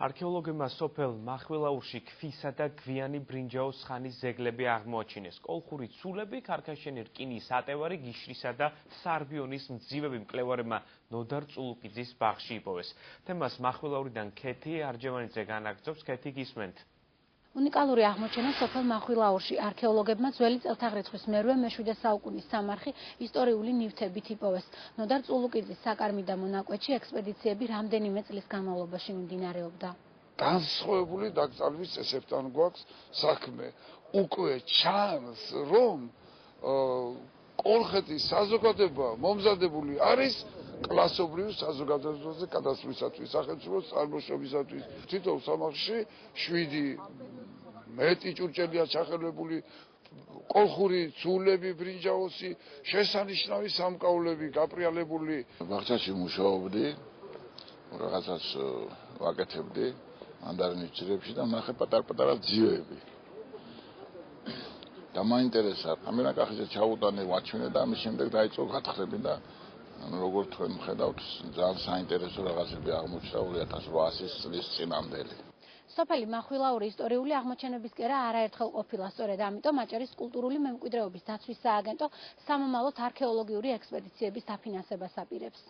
არქეოლოგებმა სოფელ მახვილაურში ქვისა და გვიანი ბრინჯაოს ხანის ზეგლები აღმოაჩინეს. კოლხური ცულები, ქარქაშენი რკინის ატევარი, გიშრისა და სარბიონის მძივები მკვლევარებმა ნოდარ წულუკიძის ბაღში იპოვეს. თემას მახვილაურიდან ქეთი არჯევანიძე განაგრძობს. ქეთი, გისმენთ. უნიკალური აღმოჩენა სოფელ მახვილაურში არქეოლოგებმა ძველი წელთაღრიცხვის მე-7 საუკუნის სამარხი ისტორიული ნივთებით იპოვეს. ნოდარ წულუკიძის საკარმი და მონაკვეთში ექსპედიციები რამდენიმე წლის განმავლობაში მიმდინარეობდა. განსხვავებული დაკრძალვის წესებთან გვაქვს საქმე. უკვე ჩანს, რომ კოლხეთის საზოგადოება მომზადებული არის კლასობრივ საზოგადოებაზე გადასვლისათვის, სახელმწიფოს წარმოშობისათვის. თითოეულ სამარხში 7 მეტი ჭურჭელია ჩახელებული, კოლხური ცულები, ბრინჯაოსი, შესანიშნავი სამკაულები გაპრიალებული. ბაღჩაში მუშაობდი, რაღაცას ვაკეთებდი მანდარინის ძირებში და ნახე პატარ-პატარა ძივები. და მაინტერესა, ამერან კახიზე ჩაუტანე, ვაჩვენე და ამის შემდეგ დაიწყო გათხრები და როგორ თქვენ ხედავთ, ძალიან საინტერესო რაღაცები აღმოჩნდა 2800 წლის წინამდელი. სოფელი მახვილაური ისტორიული აღმოჩენების კერა არაერთხელ ყოფილა, სწორედ ამიტომ აჭარის კულტურული მემკვიდრეობის დაცვის სააგენტო სამომავლოდ არქეოლოგიური ექსპედიციების დაფინანსებას აპირებს.